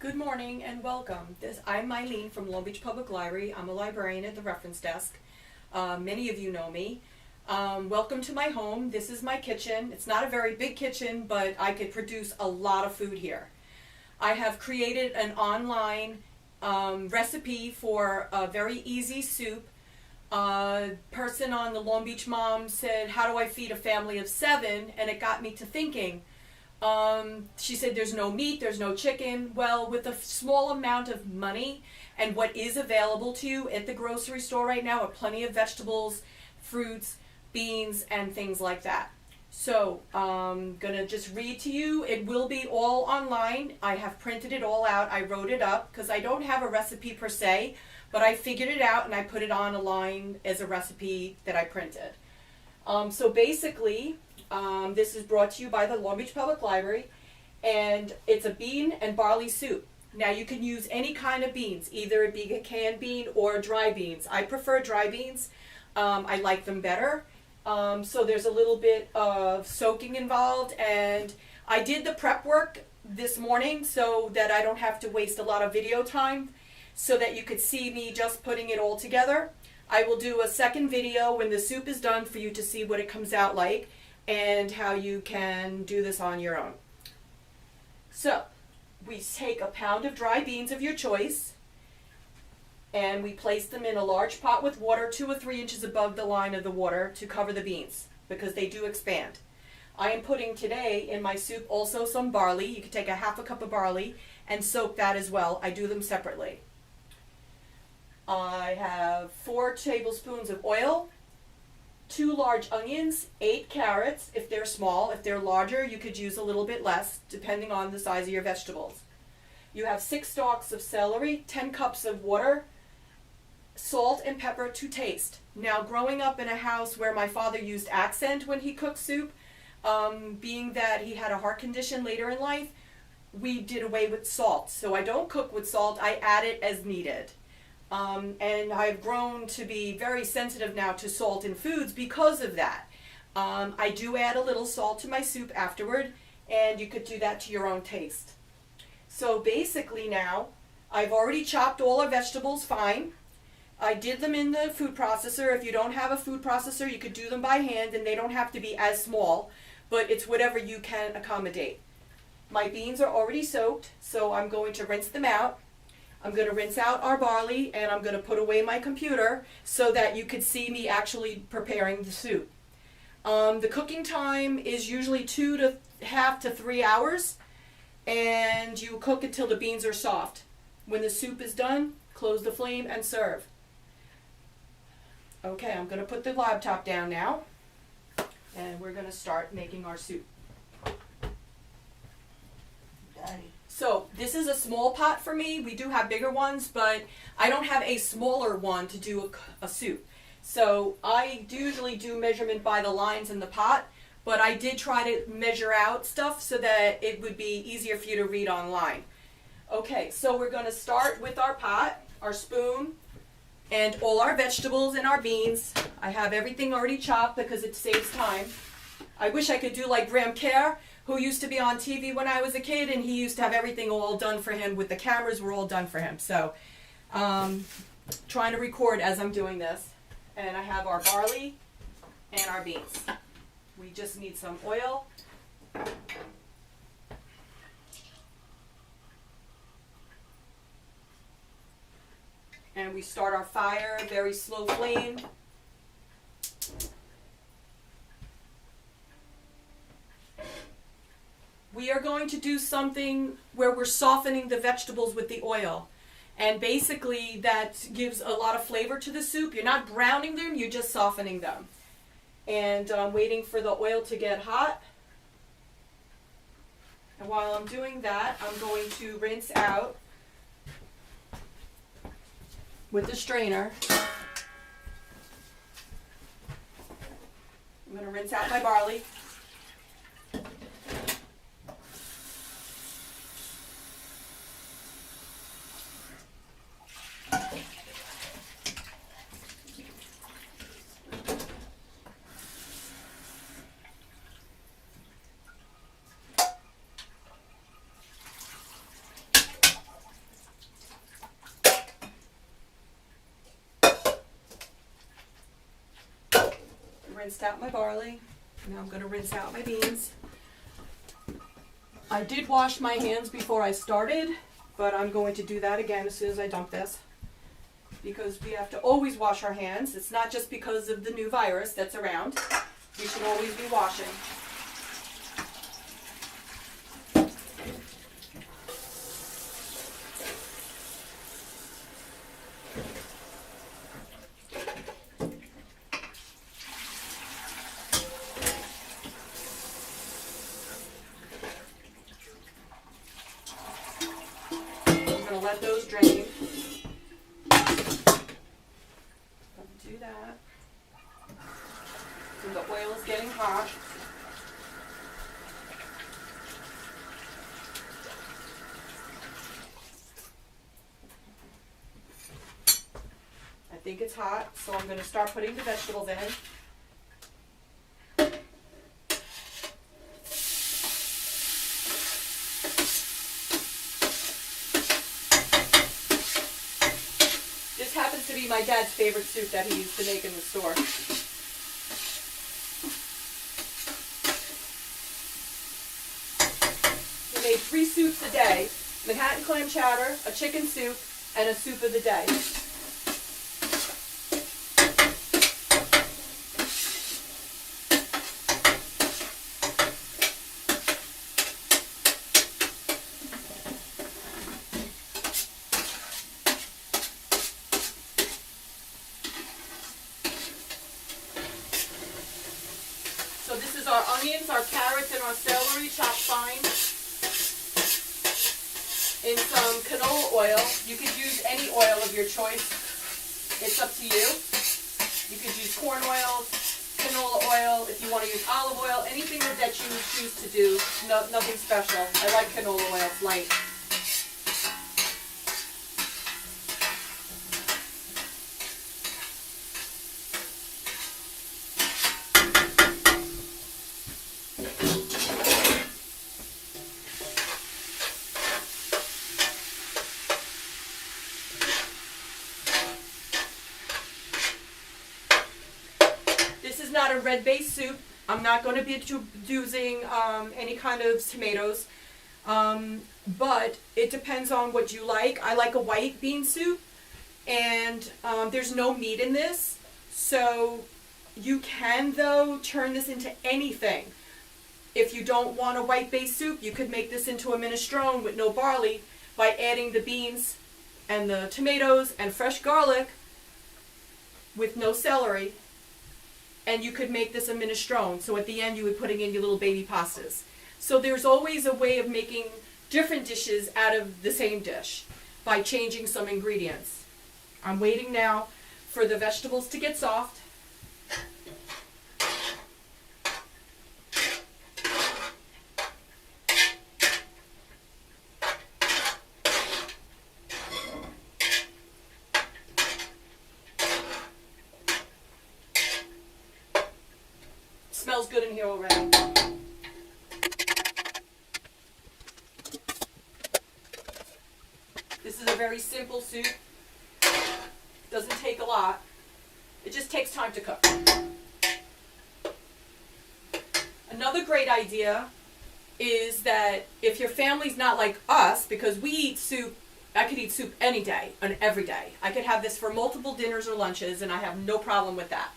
Good morning and welcome. I'm Eileen from Long Beach Public Library. I'm a librarian at the reference desk. Many of you know me. Welcome to my home. This is my kitchen. It's not a very big kitchen, but I could produce a lot of food here. I have created an online recipe for a very easy soup. A person on the Long Beach Mom said, how do I feed a family of 7? And it got me to thinking. She said there's no meat, there's no chicken. Well, with a small amount of money and what is available to you at the grocery store right now are plenty of vegetables, fruits, beans, and things like that. So I'm gonna just read to you. It will be all online. I have printed it all out. I wrote it up because I don't have a recipe per se, but I figured it out and I put it on a line as a recipe that I printed. So basically, this is brought to you by the Long Beach Public Library, and it's a bean and barley soup. Now you can use any kind of beans, either it be a canned bean or dry beans. I prefer dry beans. I like them better. So there's a little bit of soaking involved, and I did the prep work this morning so that I don't have to waste a lot of video time, so that you could see me just putting it all together. I will do a second video when the soup is done for you to see what it comes out like and how you can do this on your own. So we take a pound of dry beans of your choice and we place them in a large pot with water 2 or 3 inches above the line of the water to cover the beans because they do expand. I am putting today in my soup also some barley. You can take a half a cup of barley and soak that as well. I do them separately. I have 4 tablespoons of oil, 2 large onions, 8 carrots if they're small. If they're larger, you could use a little bit less depending on the size of your vegetables. You have 6 stalks of celery, 10 cups of water, salt and pepper to taste. Now, growing up in a house where my father used accent when he cooked soup, being that he had a heart condition later in life, we did away with salt. So I don't cook with salt, I add it as needed. And I've grown to be very sensitive now to salt in foods because of that. I do add a little salt to my soup afterward, and you could do that to your own taste. So basically now, I've already chopped all our vegetables fine. I did them in the food processor. If you don't have a food processor, you could do them by hand, and they don't have to be as small, but it's whatever you can accommodate. My beans are already soaked, so I'm going to rinse them out. I'm going to rinse out our barley, and I'm going to put away my computer so that you could see me actually preparing the soup. The cooking time is usually 2.5 to 3 hours, and you cook until the beans are soft. When the soup is done, close the flame and serve. Okay, I'm going to put the laptop down now, and we're going to start making our soup. So this is a small pot for me. We do have bigger ones, but I don't have a smaller one to do a soup. So I usually do measurement by the lines in the pot, but I did try to measure out stuff so that it would be easier for you to read online. Okay, so we're going to start with our pot, our spoon, and all our vegetables and our beans. I have everything already chopped because it saves time. I wish I could do like Graham Kerr, who used to be on TV when I was a kid, and he used to have everything all done for him with the cameras were all done for him. So trying to record as I'm doing this. And I have our barley and our beans. We just need some oil. And we start our fire, very slow flame. We are going to do something where we're softening the vegetables with the oil. And basically that gives a lot of flavor to the soup. You're not browning them, you're just softening them. And I'm waiting for the oil to get hot. And while I'm doing that, I'm going to rinse out with the strainer. I'm going to rinse out my barley. rinsed out my barley. Now I'm going to rinse out my beans. I did wash my hands before I started, but I'm going to do that again as soon as I dump this. Because we have to always wash our hands. It's not just because of the new virus that's around. We should always be washing. Let those drain. Do that. So the oil is getting hot. I think it's hot, so I'm going to start putting the vegetables in. To be my dad's favorite soup that he used to make in the store. He made 3 soups a day: Manhattan clam chowder, a chicken soup, and a soup of the day. So this is our onions, our carrots, and our celery chopped fine in some canola oil. You could use any oil of your choice. It's up to you. You could use corn oil, canola oil, if you want to use olive oil, anything that you choose to do. No, nothing special. I like canola oil, it's light. Not a red base soup. I'm not going to be using any kind of tomatoes, but it depends on what you like. I like a white bean soup, and there's no meat in this, so you can though turn this into anything. If you don't want a white base soup, you could make this into a minestrone with no barley by adding the beans and the tomatoes and fresh garlic with no celery. And you could make this a minestrone. So at the end you would putting in your little baby pastas. So there's always a way of making different dishes out of the same dish by changing some ingredients. I'm waiting now for the vegetables to get soft. Smells good in here already. This is a very simple soup. Doesn't take a lot. It just takes time to cook. Another great idea is that if your family's not like us, because we eat soup, I could eat soup any day and every day. I could have this for multiple dinners or lunches and I have no problem with that.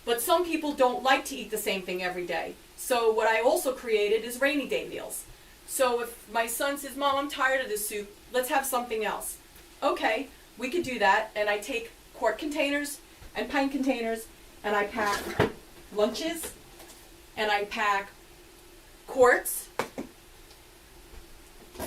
But some people don't like to eat the same thing every day. So what I also created is rainy day meals. So if my son says, Mom, I'm tired of this soup, let's have something else. Okay, we could do that. And I take quart containers and pint containers and I pack lunches and I pack quarts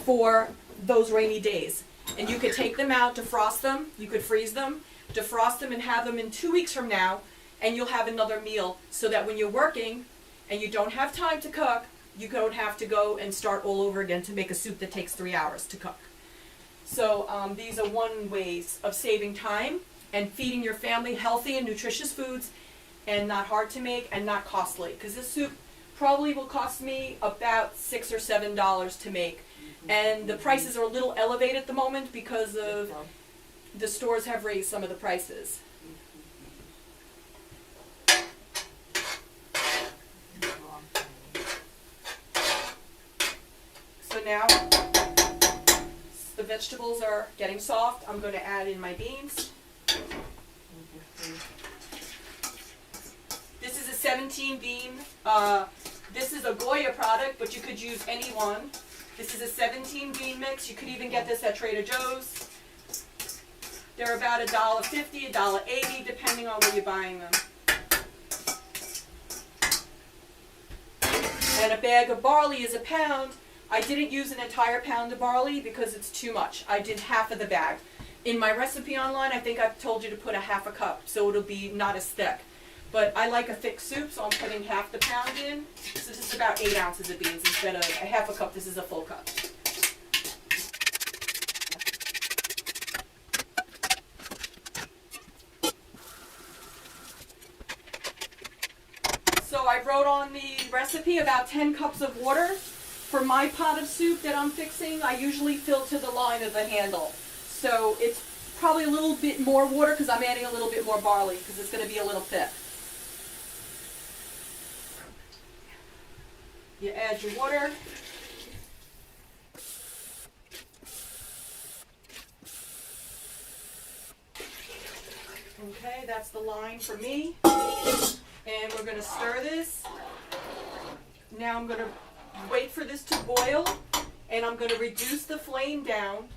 for those rainy days. And you could take them out, defrost them, you could freeze them, defrost them and have them in 2 weeks from now. And you'll have another meal so that when you're working and you don't have time to cook, you don't have to go and start all over again to make a soup that takes 3 hours to cook. So these are one ways of saving time and feeding your family healthy and nutritious foods and not hard to make and not costly. Because this soup probably will cost me about $6 or $7 to make. And the prices are a little elevated at the moment because of the stores have raised some of the prices. now the vegetables are getting soft, I'm going to add in my beans. This is a 17 bean. This is a Goya product, but you could use any one. This is a 17 bean mix. You could even get this at Trader Joe's. They're about $1.50, $1.80, depending on where you're buying them. And a bag of barley is a pound. I didn't use an entire pound of barley because it's too much. I did half of the bag. In my recipe online, I think I've told you to put a half a cup, so it'll be not as thick. But I like a thick soup, so I'm putting half the pound in. So this is about 8 ounces of beans instead of a half a cup. This is a full cup. So I wrote on the recipe about 10 cups of water. For my pot of soup that I'm fixing, I usually fill to the line of the handle. So it's probably a little bit more water because I'm adding a little bit more barley because it's going to be a little thick. You add your water. Okay, that's the line for me. And we're going to stir this. Now I'm going to wait for this to boil, and I'm going to reduce the flame down,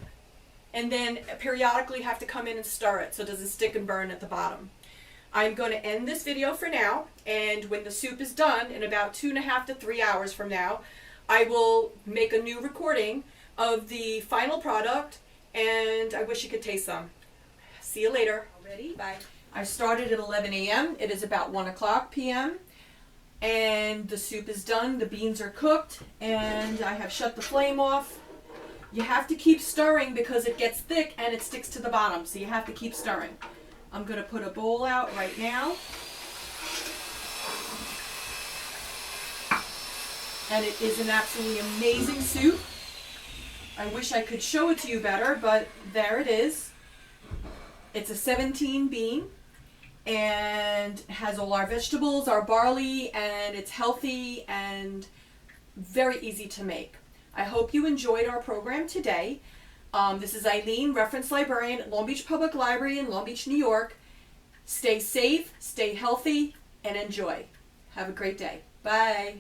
and then periodically have to come in and stir it so it doesn't stick and burn at the bottom. I'm going to end this video for now, and when the soup is done, in about 2.5 to 3 hours from now, I will make a new recording of the final product, and I wish you could taste some. See you later. Ready? Bye. I started at 11 a.m. It is about 1 o'clock p.m. And the soup is done, the beans are cooked, and I have shut the flame off. You have to keep stirring because it gets thick and it sticks to the bottom, so you have to keep stirring. I'm going to put a bowl out right now. And it is an absolutely amazing soup. I wish I could show it to you better, but there it is. It's a 17 bean. And has all our vegetables, our barley, and it's healthy and very easy to make. I hope you enjoyed our program today. This is Eileen, reference librarian at Long Beach Public Library in Long Beach, New York. Stay safe, stay healthy, and enjoy. Have a great day. Bye.